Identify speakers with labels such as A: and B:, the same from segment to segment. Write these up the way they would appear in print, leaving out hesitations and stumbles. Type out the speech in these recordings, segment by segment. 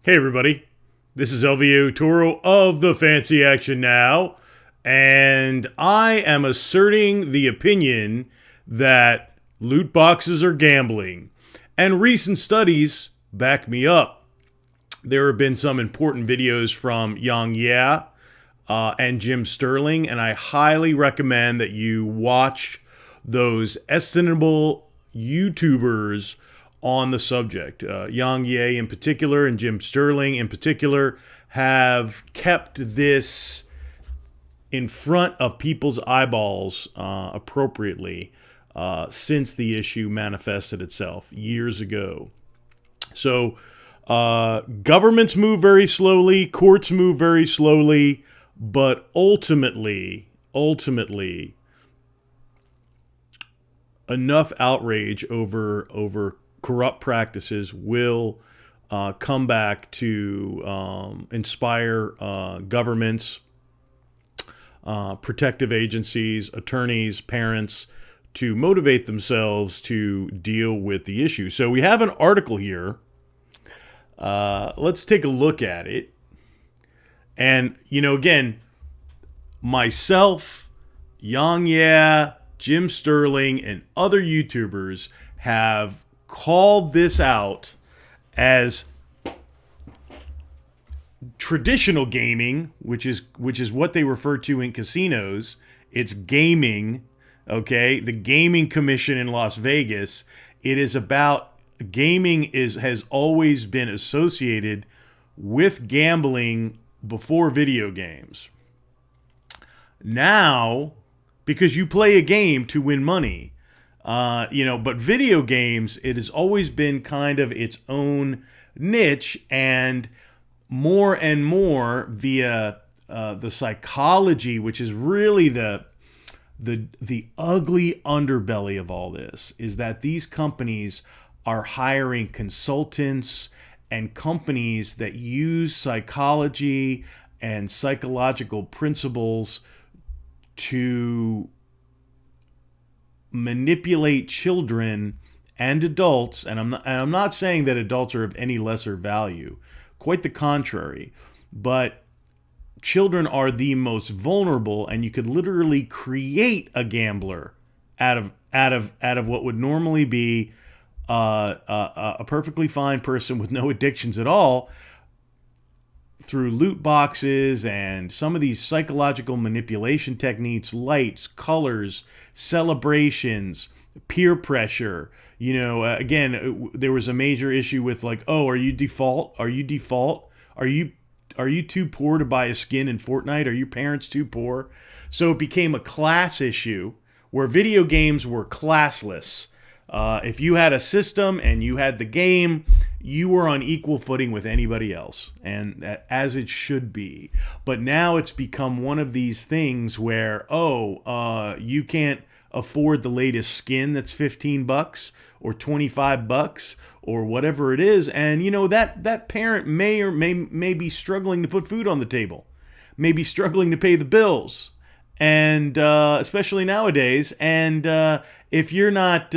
A: Hey everybody, this is LVO Toro of the Fancy Action Now, and I am asserting the opinion that loot boxes are gambling, and recent studies back me up. There have been some important videos from Yang Ye and Jim Sterling, and I highly recommend that you watch those estimable YouTubers on the subject. Yang Ye in particular and Jim Sterling in particular have kept this in front of people's eyeballs appropriately since the issue manifested itself years ago. So governments move very slowly, courts move very slowly, but ultimately, enough outrage over corrupt practices will come back to inspire governments, protective agencies, attorneys, parents to motivate themselves to deal with the issue. So we have an article here. Let's take a look at it. And, again, myself, Yang Ye, Jim Sterling, and other YouTubers have called this out as traditional gaming, which is what they refer to in casinos. It's gaming, okay? The Gaming Commission in Las Vegas. It is about gaming has always been associated with gambling before video games. Now, because you play a game to win money, but video games, it has always been kind of its own niche, and more via the psychology, which is really the ugly underbelly of all this, is that these companies are hiring consultants and companies that use psychology and psychological principles to manipulate children and adults, and I'm not saying that adults are of any lesser value. Quite the contrary. But children are the most vulnerable, and you could literally create a gambler out of what would normally be a perfectly fine person with no addictions at all, through loot boxes and some of these psychological manipulation techniques, lights, colors, celebrations, peer pressure. Again, there was a major issue with are you default? Are you default? Are you too poor to buy a skin in Fortnite? Are your parents too poor? So it became a class issue where video games were classless. If you had a system and you had the game, you were on equal footing with anybody else, and as it should be. But now it's become one of these things where, you can't afford the latest skin that's $15 or $25 or whatever it is, and that parent may be struggling to put food on the table, may be struggling to pay the bills. And especially nowadays, and if you're not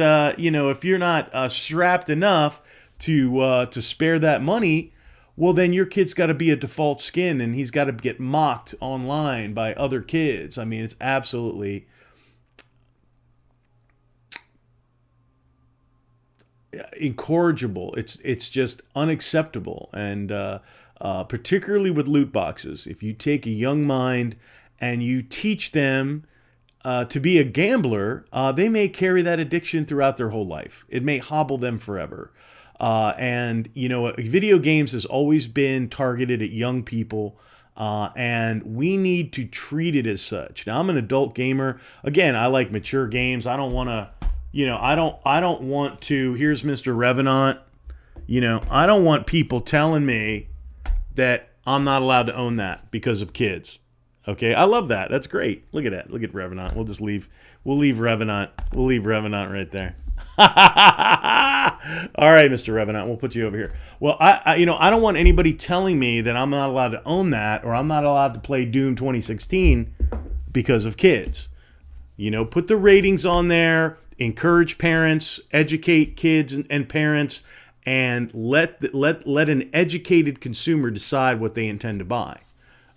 A: strapped enough to spare that money, well, then your kid's got to be a default skin, and he's got to get mocked online by other kids. I mean, it's absolutely incorrigible. It's just unacceptable, and particularly with loot boxes, if you take a young mind and you teach them to be a gambler, they may carry that addiction throughout their whole life. It may hobble them forever. Video games has always been targeted at young people, and we need to treat it as such. Now, I'm an adult gamer. Again, I like mature games. I don't want to, I don't want to, here's Mr. Revenant. I don't want people telling me that I'm not allowed to own that because of kids. Okay, I love that. That's great. Look at that. Look at Revenant. We'll leave Revenant. We'll leave Revenant right there. All right, Mr. Revenant, we'll put you over here. Well, I don't want anybody telling me that I'm not allowed to own that, or I'm not allowed to play Doom 2016 because of kids. Put the ratings on there, encourage parents, educate kids and parents, and let an educated consumer decide what they intend to buy.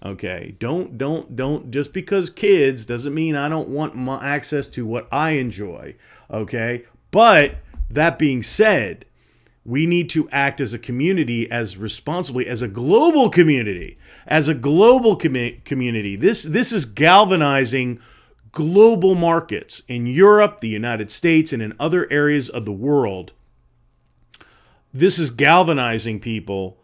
A: Okay, don't just because kids doesn't mean I don't want my access to what I enjoy. Okay, but that being said, we need to act as a community, as responsibly, as a global community, community. This is galvanizing global markets in Europe, the United States, and in other areas of the world. This is galvanizing people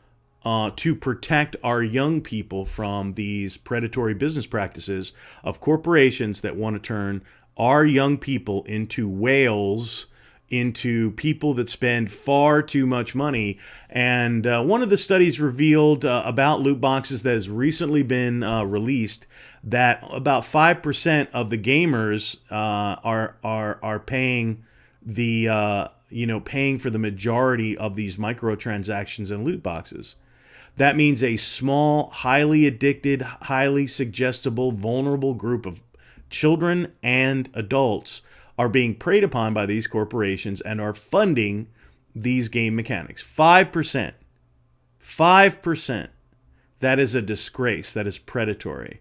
A: to protect our young people from these predatory business practices of corporations that want to turn our young people into whales, into people that spend far too much money. And one of the studies revealed about loot boxes that has recently been released that about 5% of the gamers are paying paying for the majority of these microtransactions and loot boxes. That means a small, highly addicted, highly suggestible, vulnerable group of children and adults are being preyed upon by these corporations and are funding these game mechanics. 5%. 5%. That is a disgrace. That is predatory.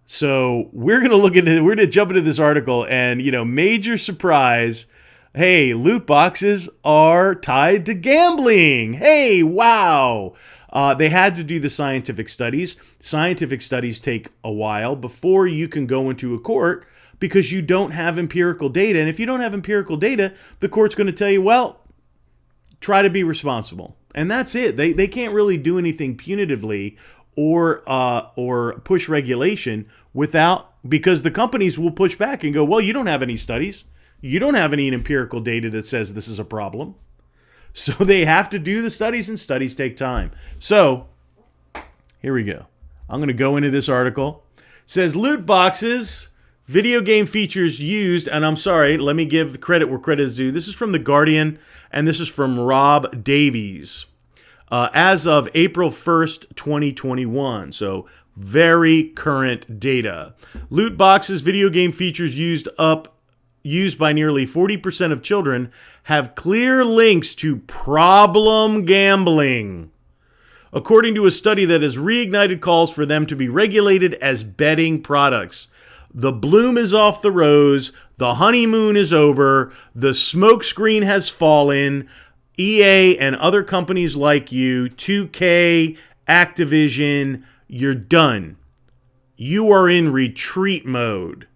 A: So we're going to jump into this article and, major surprise. Hey, loot boxes are tied to gambling. Hey, wow. They had to do the scientific studies. Scientific studies take a while before you can go into a court because you don't have empirical data. And if you don't have empirical data, the court's going to tell you, well, try to be responsible. And that's it. They can't really do anything punitively or push regulation because the companies will push back and go, well, you don't have any studies. You don't have any empirical data that says this is a problem. So they have to do the studies, and studies take time. So here we go. I'm going to go into this article. It says loot boxes, video game features used, and I'm sorry, let me give credit where credit is due. This is from The Guardian, and this is from Rob Davies. As of April 1st, 2021. So very current data. Loot boxes, video game features used by nearly 40% of children have clear links to problem gambling, according to a study that has reignited calls for them to be regulated as betting products. The bloom is off the rose. The honeymoon is over. The smokescreen has fallen. EA and other companies like you, 2K, Activision, you're done. You are in retreat mode.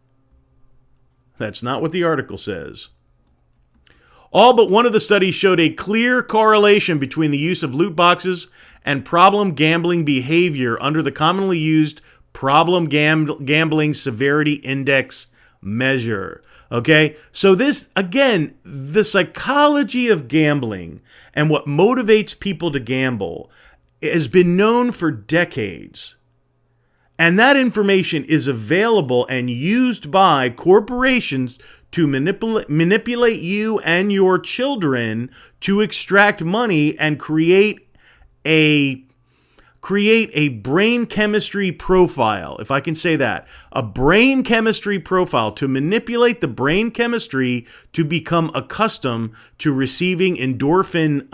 A: That's not what the article says. All but one of the studies showed a clear correlation between the use of loot boxes and problem gambling behavior under the commonly used problem gambling severity index measure. Okay, so this, again, the psychology of gambling and what motivates people to gamble has been known for decades. And that information is available and used by corporations to manipulate you and your children to extract money and create a brain chemistry profile, if I can say that. A brain chemistry profile to manipulate the brain chemistry to become accustomed to receiving endorphin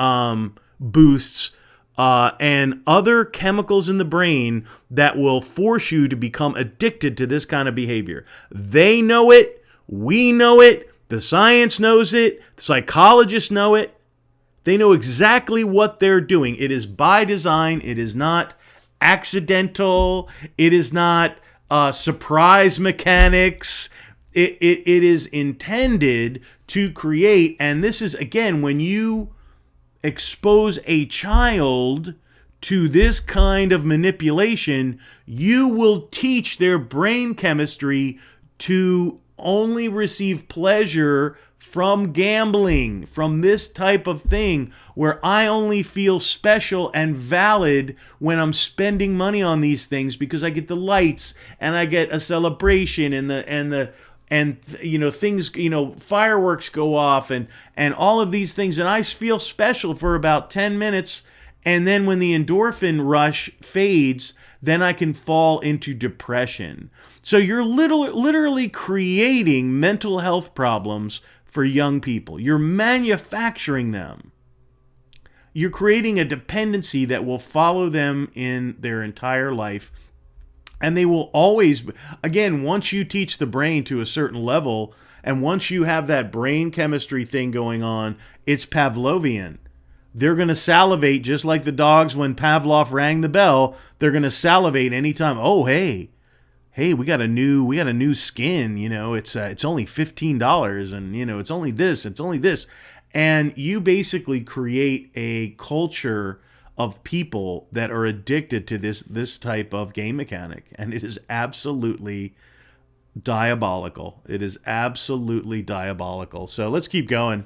A: boosts and other chemicals in the brain that will force you to become addicted to this kind of behavior. They know it. We know it. The science knows it. The psychologists know it. They know exactly what they're doing. It is by design. It is not accidental. It is not surprise mechanics. It is intended to create, and this is, again, when you expose a child to this kind of manipulation, you will teach their brain chemistry to only receive pleasure from gambling, from this type of thing where I only feel special and valid when I'm spending money on these things because I get the lights and I get a celebration and things, fireworks go off and all of these things, and I feel special for about 10 minutes, and then when the endorphin rush fades, then I can fall into depression. So you're literally creating mental health problems for young people. You're manufacturing them. you're creating a dependency that will follow them in their entire life. And they will always, again, once you teach the brain to a certain level, and once you have that brain chemistry thing going on, it's Pavlovian. They're going to salivate just like the dogs when Pavlov rang the bell. They're going to salivate anytime. Oh, hey, we got a new skin. It's only $15, and it's only this. And you basically create a culture of people that are addicted to this type of game mechanic, and it is absolutely diabolical. It is absolutely diabolical. So let's keep going.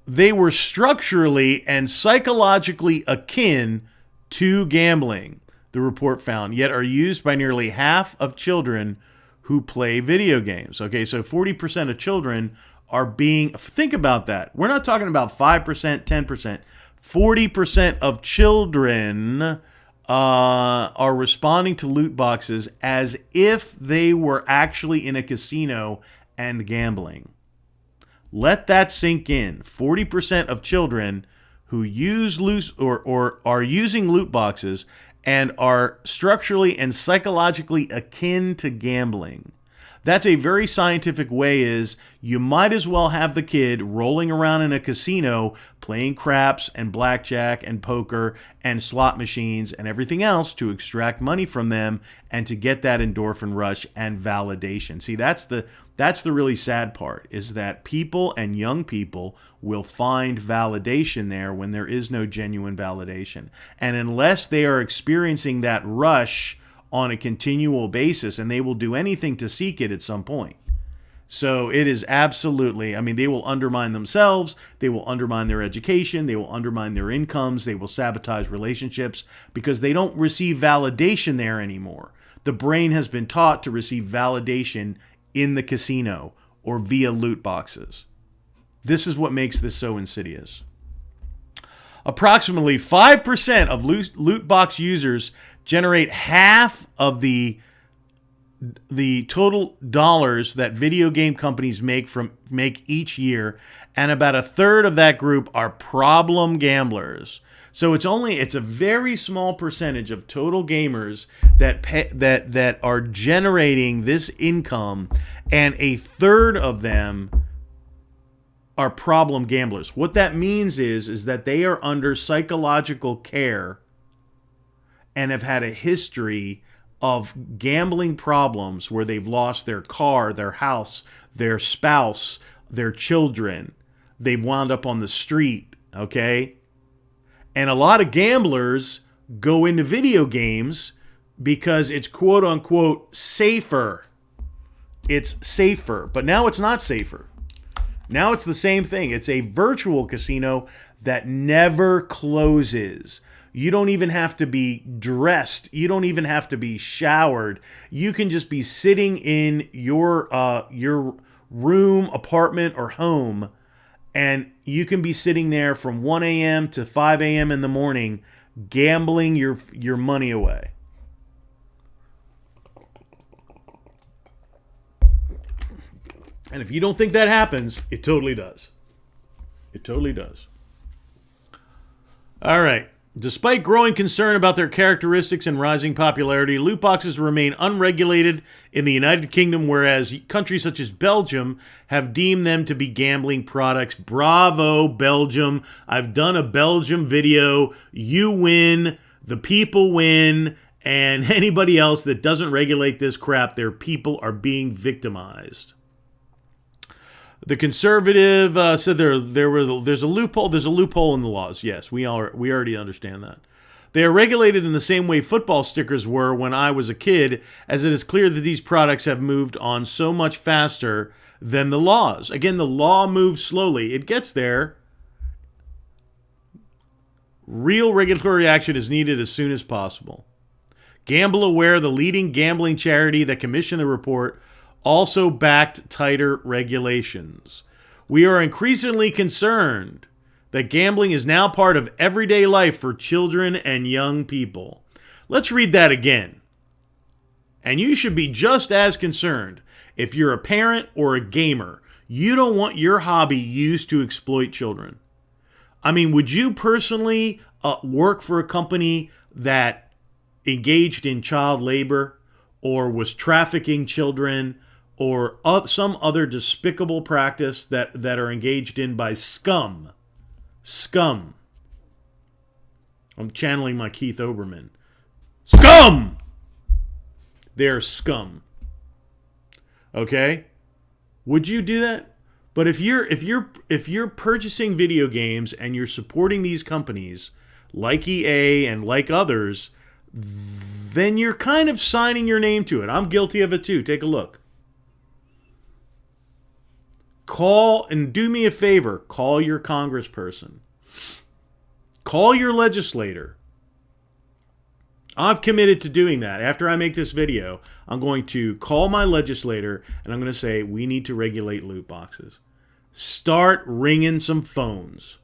A: They were structurally and psychologically akin to gambling, the report found, yet are used by nearly half of children who play video games. Okay, so 40% of children are being, think about that. We're not talking about 5%, 10%. 40% of children are responding to loot boxes as if they were actually in a casino and gambling. Let that sink in. 40% of children who use loot or are using loot boxes and are structurally and psychologically akin to gambling. That's a very scientific way is you might as well have the kid rolling around in a casino playing craps and blackjack and poker and slot machines and everything else to extract money from them and to get that endorphin rush and validation. See, that's the really sad part, is that people and young people will find validation there when there is no genuine validation. And unless they are experiencing that rush on a continual basis, and they will do anything to seek it at some point. So it is absolutely, they will undermine themselves, they will undermine their education, they will undermine their incomes, they will sabotage relationships because they don't receive validation there anymore. The brain has been taught to receive validation in the casino or via loot boxes. This is what makes this so insidious. Approximately 5% of loot box users generate half of the total dollars that video game companies make each year, and about a third of that group are problem gamblers. So it's a very small percentage of total gamers that are generating this income, and a third of them are problem gamblers. What that means is that they are under psychological care and have had a history of gambling problems where they've lost their car, their house, their spouse, their children. They've wound up on the street, okay? And a lot of gamblers go into video games because it's quote unquote safer. It's safer, but now it's not safer. Now it's the same thing. It's a virtual casino that never closes. You don't even have to be dressed. You don't even have to be showered. You can just be sitting in your room, apartment, or home, and you can be sitting there from 1 a.m. to 5 a.m. in the morning gambling your money away. And if you don't think that happens, it totally does. It totally does. All right. Despite growing concern about their characteristics and rising popularity, loot boxes remain unregulated in the United Kingdom, whereas countries such as Belgium have deemed them to be gambling products. Bravo, Belgium. I've done a Belgium video. You win, the people win, and anybody else that doesn't regulate this crap, their people are being victimized. The conservative said there's a loophole. There's a loophole in the laws. Yes, we already understand that. They are regulated in the same way football stickers were when I was a kid, as it is clear that these products have moved on so much faster than the laws. Again, the law moves slowly. It gets there. Real regulatory action is needed as soon as possible. Gamble Aware, the leading gambling charity that commissioned the report, also backed tighter regulations. We are increasingly concerned that gambling is now part of everyday life for children and young people. Let's read that again. And you should be just as concerned if you're a parent or a gamer. You don't want your hobby used to exploit children. I mean, would you personally work for a company that engaged in child labor or was trafficking children or some other despicable practice that are engaged in by scum? Scum. I'm channeling my Keith Olbermann. Scum! They're scum. Okay? Would you do that? But if you're purchasing video games and you're supporting these companies like EA and like others, then you're kind of signing your name to it. I'm guilty of it too. Take a look. Call, and do me a favor, call your congressperson. Call your legislator. I've committed to doing that. After I make this video, I'm going to call my legislator and I'm going to say, we need to regulate loot boxes. Start ringing some phones.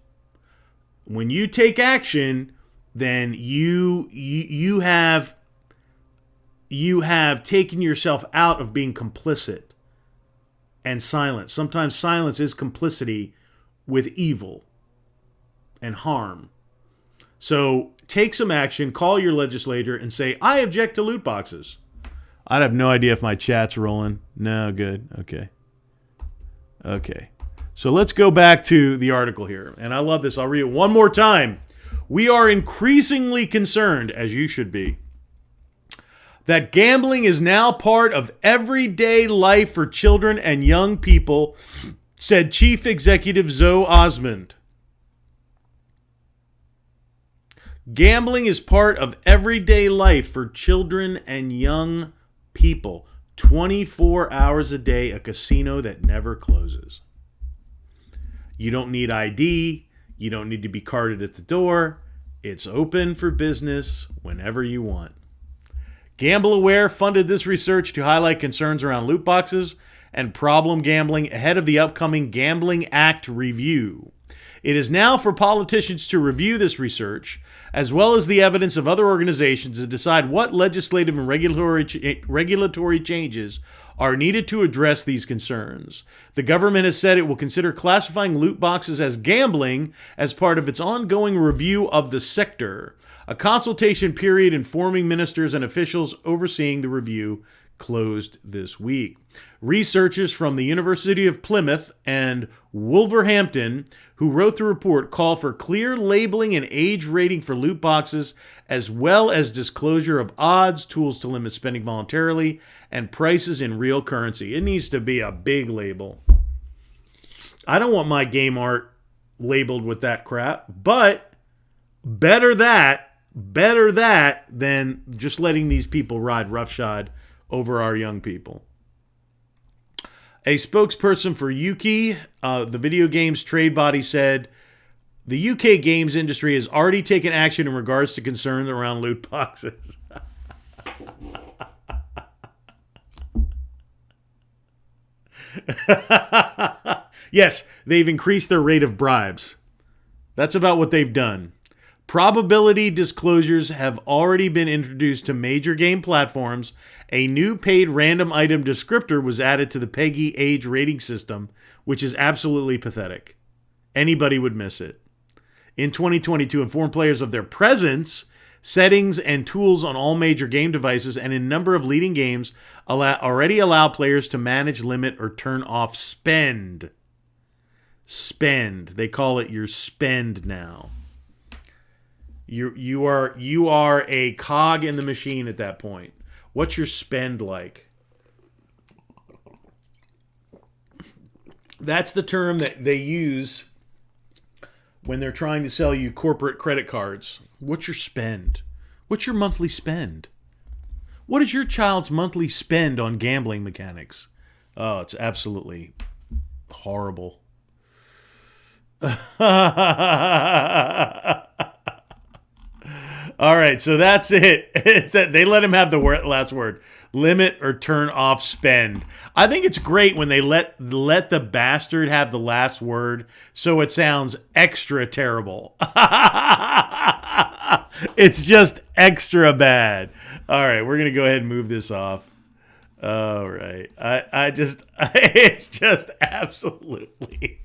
A: When you take action, then you have taken yourself out of being complicit and silent. Sometimes silence is complicity with evil and harm. So take some action, call your legislator, and say, I object to loot boxes. I'd have no idea if my chat's rolling. No, good. Okay. So let's go back to the article here. And I love this. I'll read it one more time. We are increasingly concerned, as you should be, that gambling is now part of everyday life for children and young people, said Chief Executive Zoe Osmond. Gambling is part of everyday life for children and young people. 24 hours a day, a casino that never closes. You don't need ID. You don't need to be carded at the door. It's open for business whenever you want. GambleAware funded this research to highlight concerns around loot boxes and problem gambling ahead of the upcoming Gambling Act review. It is now for politicians to review this research, as well as the evidence of other organizations, to decide what legislative and regulatory changes are needed to address these concerns. The government has said it will consider classifying loot boxes as gambling as part of its ongoing review of the sector. A consultation period informing ministers and officials overseeing the review closed this week. Researchers from the University of Plymouth and Wolverhampton, who wrote the report, call for clear labeling and age rating for loot boxes, as well as disclosure of odds, tools to limit spending voluntarily, and prices in real currency. It needs to be a big label. I don't want my game art labeled with that crap, but better that than just letting these people ride roughshod over our young people. A spokesperson for Yuki, the video games trade body, said the UK games industry has already taken action in regards to concerns around loot boxes. Yes, they've increased their rate of bribes. That's about what they've done. Probability disclosures have already been introduced to major game platforms. A new paid random item descriptor was added to the PEGI age rating system, which is absolutely pathetic. Anybody would miss it. In 2022, inform players of their presence, settings, and tools on all major game devices, and in a number of leading games already allow players to manage, limit, or turn off spend. Spend. They call it your spend now. You are a cog in the machine at that point. What's your spend like? That's the term that they use when they're trying to sell you corporate credit cards. What's your spend? What's your monthly spend? What is your child's monthly spend on gambling mechanics? Oh, it's absolutely horrible. All right, so that's it. They let him have the last word. Limit or turn off spend. I think it's great when they let the bastard have the last word, so it sounds extra terrible. It's just extra bad. All right, we're going to go ahead and move this off. All right. It's just absolutely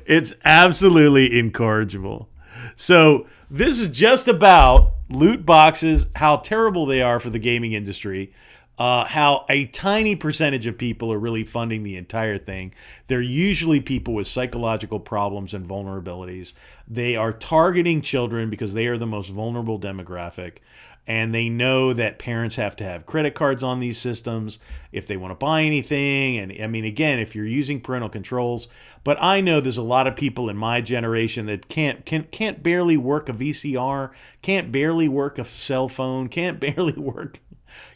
A: It's absolutely incorrigible. So this is just about loot boxes, how terrible they are for the gaming industry, how a tiny percentage of people are really funding the entire thing. They're usually people with psychological problems and vulnerabilities. They are targeting children because they are the most vulnerable demographic. And they know that parents have to have credit cards on these systems if they want to buy anything. And I mean, again, if you're using parental controls, but I know there's a lot of people in my generation that can't barely work a VCR, can't barely work a cell phone, can't barely work.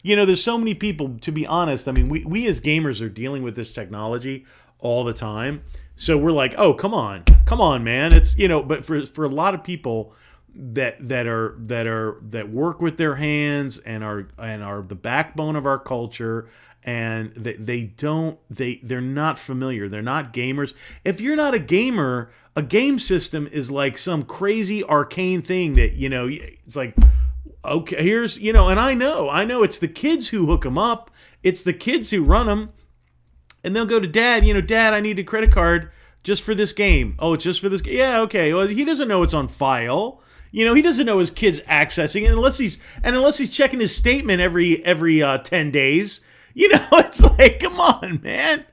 A: There's so many people, to be honest. I mean, we as gamers are dealing with this technology all the time. So we're like, oh, come on, man. It's, but for a lot of people that work with their hands and are the backbone of our culture, and they're not familiar. They're not gamers. If you're not a gamer, a game system is like some crazy arcane thing that, it's like, okay, here's, and I know it's the kids who hook them up. It's the kids who run them, and they'll go to dad, Dad, I need a credit card just for this game. Oh, it's just for this game. Yeah, okay. Well, he doesn't know it's on file. He doesn't know his kid's accessing it unless he's checking his statement every 10 days. It's like, come on, man.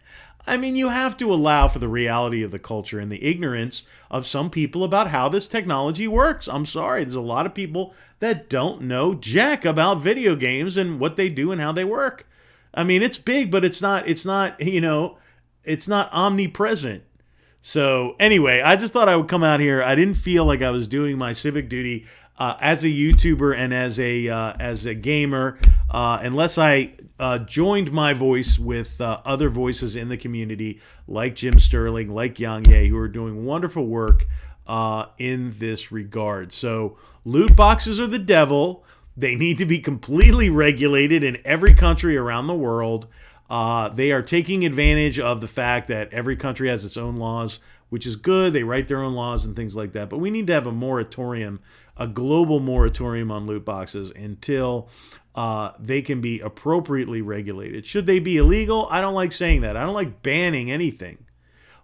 A: I mean, you have to allow for the reality of the culture and the ignorance of some people about how this technology works. I'm sorry. There's a lot of people that don't know jack about video games and what they do and how they work. I mean, it's big, but it's not omnipresent. So anyway, I just thought I would come out here. I didn't feel like I was doing my civic duty as a YouTuber and as a gamer, unless I joined my voice with other voices in the community, like Jim Sterling, like Yang Ye, who are doing wonderful work in this regard. So loot boxes are the devil. They need to be completely regulated in every country around the world. They are taking advantage of the fact that every country has its own laws, which is good. They write their own laws and things like that. But we need to have a moratorium, a global moratorium on loot boxes until they can be appropriately regulated. Should they be illegal? I don't like saying that. I don't like banning anything.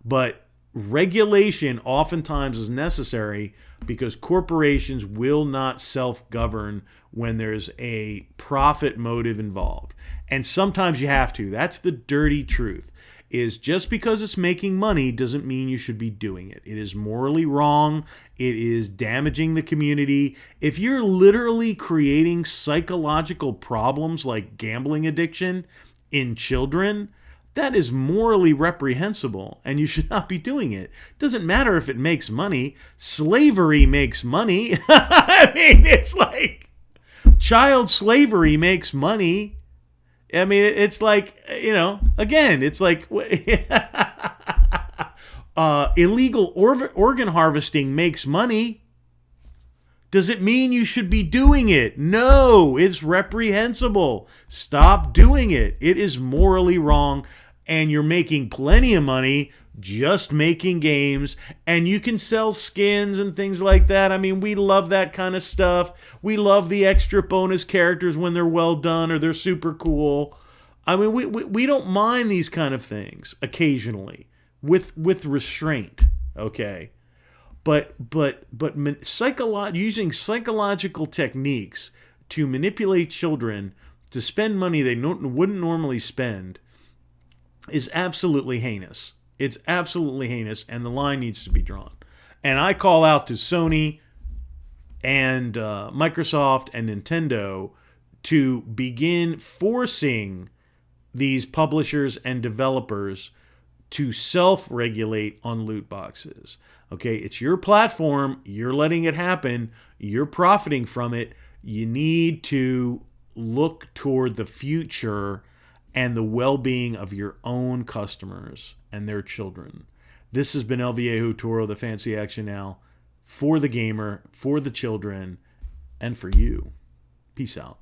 A: But regulation oftentimes is necessary because corporations will not self-govern when there's a profit motive involved. And sometimes you have to. That's the dirty truth. Is just because it's making money doesn't mean you should be doing it. It is morally wrong. It is damaging the community. If you're literally creating psychological problems like gambling addiction in children, that is morally reprehensible, and you should not be doing it. It doesn't matter if it makes money. Slavery makes money. I mean, it's like child slavery makes money. I mean, it's like, again, it's like illegal organ harvesting makes money. Does it mean you should be doing it? No, it's reprehensible. Stop doing it. It is morally wrong, and you're making plenty of money just making games, and you can sell skins and things like that. I mean, we love that kind of stuff. We love the extra bonus characters when they're well done or they're super cool. I mean, we don't mind these kind of things occasionally with restraint, okay? But using psychological techniques to manipulate children to spend money they wouldn't normally spend is absolutely heinous. It's absolutely heinous, and the line needs to be drawn. And I call out to Sony and Microsoft and Nintendo to begin forcing these publishers and developers to self-regulate on loot boxes. Okay, it's your platform. You're letting it happen. You're profiting from it. You need to look toward the future and the well-being of your own customers and their children. This has been El Viejo Toro, the Fancy Action Now, for the gamer, for the children, and for you. Peace out.